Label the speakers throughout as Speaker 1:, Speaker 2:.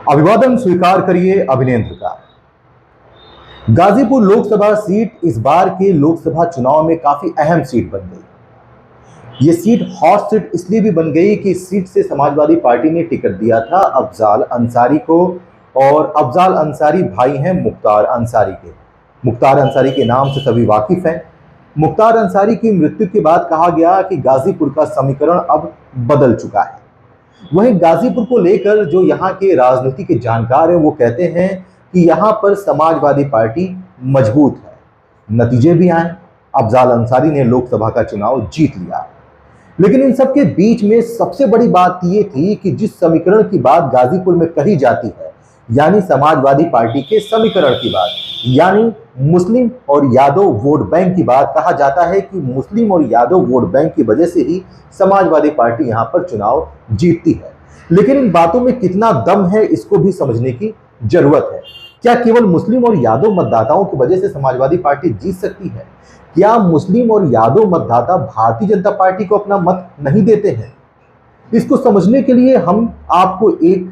Speaker 1: अभिवादन स्वीकार करिए अभिनेंद्र का। गाजीपुर लोकसभा सीट इस बार के लोकसभा चुनाव में काफी अहम सीट बन गई। ये सीट हॉट सीट इसलिए भी बन गई कि इस सीट से समाजवादी पार्टी ने टिकट दिया था अफजाल अंसारी को, और अफजाल अंसारी भाई हैं मुख्तार अंसारी के। मुख्तार अंसारी के नाम से सभी वाकिफ हैं। मुख्तार अंसारी की मृत्यु के बाद कहा गया कि गाजीपुर का समीकरण अब बदल चुका है। वहीं गाजीपुर को लेकर जो यहाँ के राजनीति के जानकार हैं वो कहते हैं कि यहाँ पर समाजवादी पार्टी मजबूत है। नतीजे भी आए, अफजाल अंसारी ने लोकसभा का चुनाव जीत लिया। लेकिन इन सब के बीच में सबसे बड़ी बात ये थी कि जिस समीकरण की बात गाजीपुर में कही जाती है, यानी समाजवादी पार्टी के समीकरण की बात, यानी मुस्लिम और यादव वोट बैंक की बात, कहा जाता है कि मुस्लिम और यादव वोट बैंक की वजह से ही समाजवादी पार्टी यहां पर चुनाव जीतती है। लेकिन इन बातों में कितना दम है इसको भी समझने की जरूरत है। क्या केवल मुस्लिम और यादव मतदाताओं की वजह से समाजवादी पार्टी जीत सकती है? क्या मुस्लिम और यादव मतदाता भारतीय जनता पार्टी को अपना मत नहीं देते हैं? इसको समझने के लिए हम आपको एक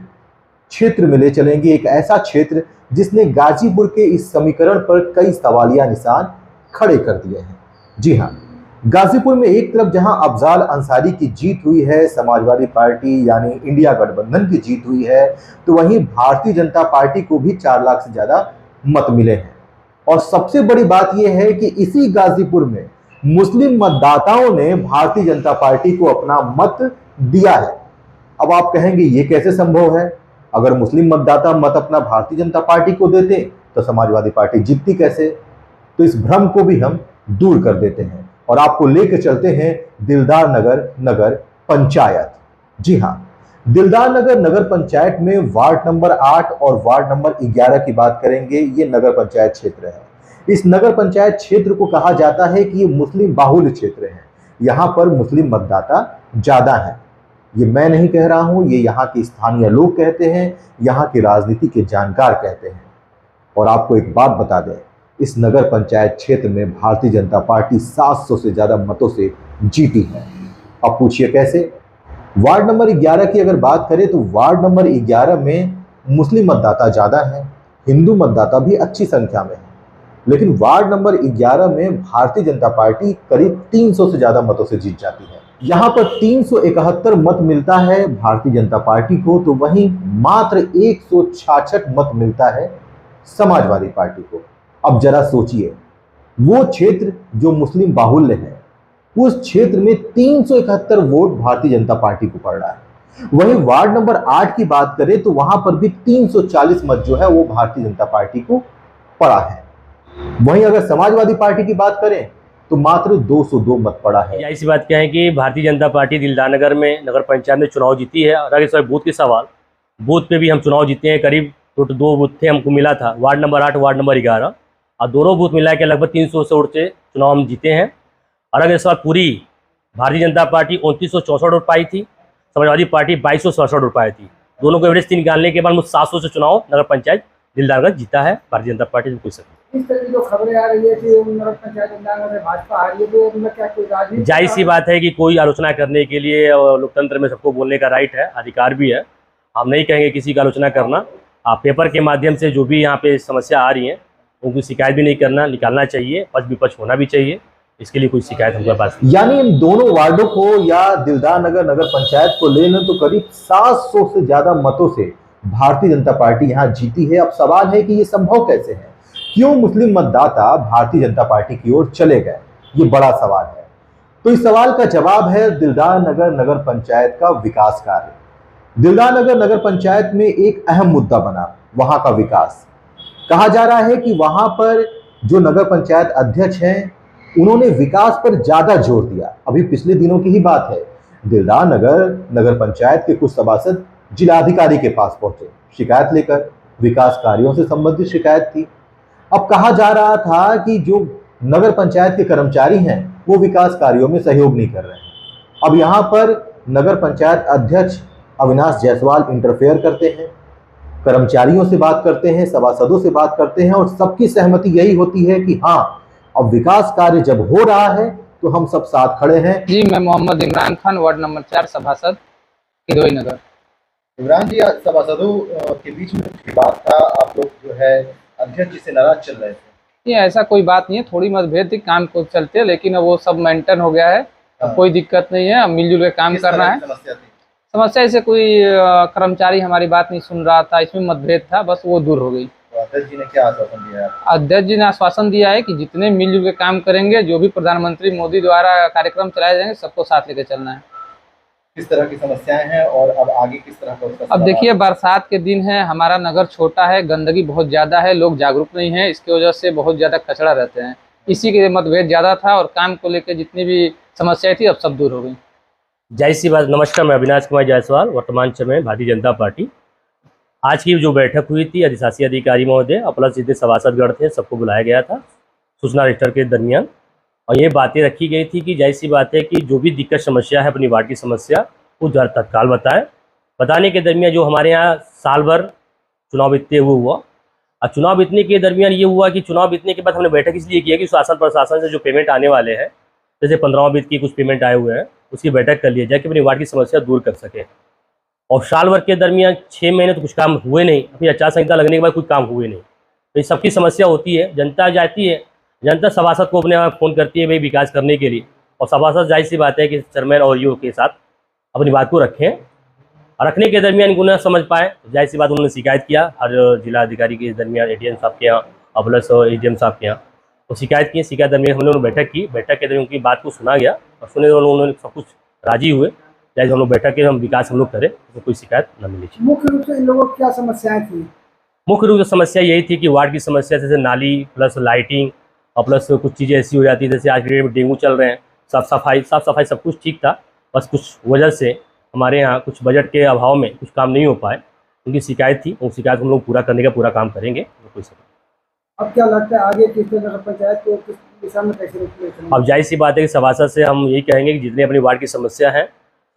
Speaker 1: क्षेत्र में ले चलेंगे, एक ऐसा क्षेत्र जिसने गाजीपुर के इस समीकरण पर कई सवालिया निशान खड़े कर दिए हैं। जी हां, गाजीपुर में एक तरफ जहां अफजाल अंसारी की जीत हुई है, समाजवादी पार्टी यानी इंडिया गठबंधन की जीत हुई है, तो वहीं भारतीय जनता पार्टी को भी 4 लाख से ज्यादा मत मिले हैं। और सबसे बड़ी बात यह है कि इसी गाजीपुर में मुस्लिम मतदाताओं ने भारतीय जनता पार्टी को अपना मत दिया है। अब आप कहेंगे ये कैसे संभव है? अगर मुस्लिम मतदाता मत अपना भारतीय जनता पार्टी को देते तो समाजवादी पार्टी जीतती कैसे? तो इस भ्रम को भी हम दूर कर देते हैं और आपको लेकर चलते हैं दिलदार नगर नगर पंचायत। जी हां, दिलदार नगर नगर पंचायत में वार्ड नंबर 8 और वार्ड नंबर 11 की बात करेंगे। ये नगर पंचायत क्षेत्र है। इस नगर पंचायत क्षेत्र को कहा जाता है कि ये मुस्लिम बाहुल्य क्षेत्र है। यहाँ पर मुस्लिम मतदाता ज्यादा है। ये मैं नहीं कह रहा हूं, ये यहाँ के स्थानीय लोग कहते हैं, यहाँ के राजनीति के जानकार कहते हैं। और आपको एक बात बता दें, इस नगर पंचायत क्षेत्र में भारतीय जनता पार्टी 700 से ज्यादा मतों से जीती है। अब पूछिए कैसे? वार्ड नंबर 11 की अगर बात करें तो वार्ड नंबर 11 में मुस्लिम मतदाता ज्यादा है, हिंदू मतदाता भी अच्छी संख्या में है। लेकिन वार्ड नंबर 11 में भारतीय जनता पार्टी करीब 300 से ज्यादा मतों से जीत जाती है। यहाँ पर 371 मत मिलता है भारतीय जनता पार्टी को, तो वहीं मात्र 166 मत मिलता है समाजवादी पार्टी को। अब जरा सोचिए, वो क्षेत्र जो मुस्लिम बाहुल्य है, उस क्षेत्र में 371 वोट भारतीय जनता पार्टी को पड़ रहा है। वहीं वार्ड नंबर 8 की बात करें तो वहां पर भी 340 मत जो है वो भारतीय जनता पार्टी को पड़ा है। वहीं अगर समाजवादी पार्टी की बात करें तो मात्र 202 मत पड़ा है।
Speaker 2: ऐसी बात क्या है कि भारतीय जनता पार्टी दिलदार नगर में नगर पंचायत में चुनाव जीती है। और अगर बूथ के सवाल, बूथ पे भी हम चुनाव जीते हैं। करीब टोटल 2 बूथ थे, हमको मिला था वार्ड नंबर 8 वार्ड नंबर 11, और दोनों बूथ मिला के लगभग 300 से वोट से चुनाव हम जीते हैं। और अगर इस बार पूरी भारतीय जनता पार्टी 2964 वोट पाई थी, समाजवादी पार्टी 2267 वोट पाई थी। दोनों को एवरेज 3 निकालने के बाद मुझे 700 से चुनाव नगर पंचायत दिलदार नगर जीता है भारतीय जनता पार्टी। कोई सकती
Speaker 3: इस तरह की जो खबरें आ रही है कि नगर पंचायत दिलदार में भाजपा आ रही है, तो उनमें क्या कोई राजनीति?
Speaker 2: जाहिर सी बात है कि कोई आलोचना करने के लिए लोकतंत्र में सबको बोलने का राइट है, अधिकार भी है। हम नहीं कहेंगे किसी का आलोचना करना। आप पेपर के माध्यम से जो भी यहाँ पे समस्या आ रही है उनकी शिकायत भी नहीं करना, निकालना चाहिए, पक्ष विपक्ष होना भी चाहिए। इसके लिए कोई शिकायत हमारे पास नहीं।
Speaker 1: यानी इन दोनों वार्डों को या दिलदार नगर नगर पंचायत को ले लें तो करीब 700 से ज्यादा मतों से भारतीय जनता पार्टी यहां जीती है। अब सवाल है कि ये संभव कैसे है? क्यों मुस्लिम मतदाता भारतीय जनता पार्टी की ओर चले गए? ये बड़ा सवाल है। तो इस सवाल का जवाब है दिलदार नगर नगर पंचायत का विकास कार्य। दिलदार नगर नगर पंचायत में एक अहम मुद्दा बना वहां का विकास। कहा जा रहा है कि वहां पर जो नगर पंचायत अध्यक्ष हैं उन्होंने विकास पर ज्यादा जोर दिया। अभी पिछले दिनों की ही बात है, दिलदार नगर नगर पंचायत के कुछ सभासद जिलाधिकारी के पास पहुंचे शिकायत लेकर, विकास कार्यों से संबंधित शिकायत थी। अब कहा जा रहा था कि जो नगर पंचायत के कर्मचारी हैं वो विकास कार्यों में सहयोग नहीं कर रहे हैं। अब यहाँ पर नगर पंचायत अध्यक्ष अविनाश जायसवाल इंटरफेयर करते हैं, कर्मचारियों से बात करते हैं, सभासदों से बात करते हैं, और सबकी सहमति यही होती है कि हाँ, अब विकास कार्य जब हो रहा है तो हम सब साथ खड़े हैं।
Speaker 3: जी, मैं मोहम्मद इमरान खान, वार्ड नंबर 4 सभासद किदोई नगर।
Speaker 1: इमरान जी, आज सभासदों के बीच में कुछ विवाद था, आप लोग जो है अध्यक्ष जी से नाराज चल रहे थे।
Speaker 3: ये ऐसा कोई बात नहीं है, थोड़ी मतभेद थी काम को चलते, लेकिन अब वो सब मेंटेन हो गया है। अब कोई दिक्कत नहीं है, अब मिलजुल के काम
Speaker 1: किस
Speaker 3: करना
Speaker 1: तरह
Speaker 3: है।
Speaker 1: की समस्या थी?
Speaker 3: समस्या ऐसे कोई कर्मचारी हमारी बात नहीं सुन रहा था, इसमें मतभेद था, बस वो दूर हो गई।
Speaker 1: तो अध्यक्ष जी ने क्या आश्वासन दिया है?
Speaker 3: अध्यक्ष जी ने आश्वासन दिया है कि जितने मिलजुल के काम करेंगे, जो भी प्रधानमंत्री मोदी द्वारा कार्यक्रम चलाए जाएंगे, सबको साथ लेकर चलना है।
Speaker 1: किस तरह की समस्याएं हैं और अब आगे किस तरह का उसका
Speaker 3: अब देखिए, बरसात के दिन है, हमारा नगर छोटा है, गंदगी बहुत ज़्यादा है, लोग जागरूक नहीं है, इसकी वजह से बहुत ज़्यादा कचरा रहते हैं। इसी के मतभेद ज़्यादा था और काम को लेकर जितनी भी समस्याएं थी, अब सब दूर हो गई।
Speaker 2: जय सी बात। नमस्कार, मैं अविनाश कुमार जायसवाल, वर्तमान समय भारतीय जनता पार्टी। आज की जो बैठक हुई थी, अधिशासी अधिकारी महोदय और प्लस जितने सभासदगण थे, सबको बुलाया गया था सूचना रजिस्टर के दरमियान, और ये बातें रखी गई थी कि जाहिर सी बात है कि जो भी दिक्कत समस्या है अपनी वार्ड की समस्या वो तत्काल बताएं। बताने के दरमियान जो हमारे यहाँ साल भर चुनाव बीतते हुए हुआ, और चुनाव बीतने के दरमियान ये हुआ कि चुनाव बीतने के बाद हमने बैठक इसलिए की है कि शासन प्रशासन से जो पेमेंट आने वाले हैं, जैसे 15वां वित्त की कुछ पेमेंट आए हुए हैं, उसकी बैठक कर लिया जाए कि अपनी वार्ड की समस्या दूर कर सके। और साल भर के दरमियान 6 महीने तो कुछ काम हुए नहीं, फिर आचार संहिता लगने के बाद कुछ काम हुए नहीं। तो ये सबकी समस्या होती है, जनता जाती है, जनता सभासद को अपने आप फ़ोन करती है भाई विकास करने के लिए, और सभासद जाहिर सी बात है कि चेयरमैन और ईओ के साथ अपनी बात को रखें, और रखने के दरमियान इनको न समझ पाए, जाहिर सी बात उन्होंने शिकायत किया हर जिला अधिकारी के दरमियान, एडीएम साहब के यहाँ और प्लस एडीएम साहब के यहाँ, तो शिकायत की। शिकायत दरमियान हमने उन्होंने बैठक की, बैठक के दरमियान उनकी बात को सुना गया और सुने उन्होंने सब कुछ राजी हुए, जैसे हम लोग बैठक के हम विकास हम लोग करें तो कोई शिकायत न मिली।
Speaker 3: मुख्य रूप से इन लोगों की क्या समस्याएं थी?
Speaker 2: मुख्य रूप से समस्या यही थी कि वार्ड की समस्या जैसे नाली प्लस लाइटिंग और प्लस कुछ चीज़ें ऐसी हो जाती है, जैसे आज के डेट में डेंगू चल रहे हैं, साफ सफाई सब कुछ ठीक था, बस कुछ वजह से हमारे यहाँ कुछ बजट के अभाव में कुछ काम नहीं हो पाए, उनकी शिकायत थी, उस शिकायत को हम लोग पूरा करने का पूरा काम करेंगे। कोई
Speaker 3: अब क्या लगता है आगे किस नगर पंचायत को किस दिशा में कैसे रुख?
Speaker 2: अब जाहिर सी बात है कि सभासद से हम यही कहेंगे कि जितने अपनी वार्ड की समस्या है,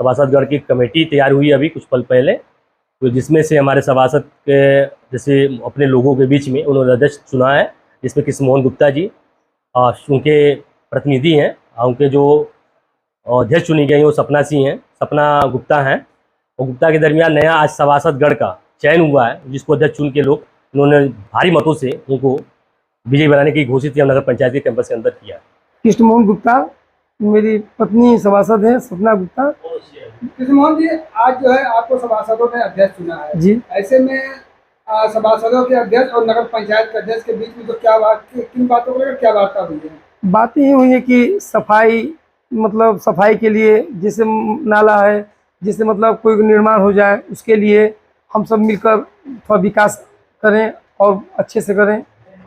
Speaker 2: सभासदगण की कमेटी तैयार हुई अभी कुछ पल पहले, तो जिसमें से हमारे सभासद के जैसे अपने लोगों के बीच में उन्होंने अध्यक्ष चुना है, जिसमें कृष्ण मोहन गुप्ता जी उनके प्रतिनिधि हैं, उनके जो अध्यक्ष चुनी गई वो सपना गुप्ता हैं, और गुप्ता के दरमियान नया आज सभासदगण का चयन हुआ है, जिसको अध्यक्ष चुन के लोग उन्होंने भारी मतों से उनको विजयी बनाने की घोषित नगर पंचायत के कैंपस के अंदर किया।
Speaker 4: कृष्ण मोहन गुप्ता, मेरी पत्नी सभासद है सपना गुप्ता।
Speaker 3: कृष्ण मोहन जी, आज जो है आपको सभासदों ने अध्यक्ष चुना है
Speaker 4: जी,
Speaker 3: ऐसे में सभासदों के अध्यक्ष और नगर पंचायत के अध्यक्ष के बीच में तो किन बातों को लेकर क्या वार्ता हुई है?
Speaker 4: बातें ये हुई है कि सफाई, मतलब सफाई के लिए जैसे नाला है, जिससे मतलब कोई निर्माण हो जाए, उसके लिए हम सब मिलकर थोड़ा विकास करें और अच्छे से करें।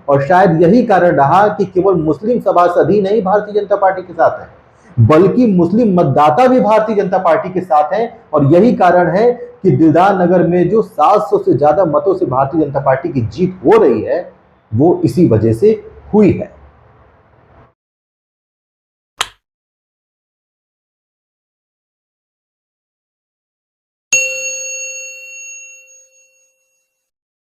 Speaker 1: और शायद यही कारण रहा कि केवल मुस्लिम सभासद ही नहीं भारतीय जनता पार्टी के साथ हैं, बल्कि मुस्लिम मतदाता भी भारतीय जनता पार्टी के साथ हैं, और यही कारण है कि दिलदार नगर में जो 700 से ज्यादा मतों से भारतीय जनता पार्टी की जीत हो रही है, वो इसी वजह से हुई है।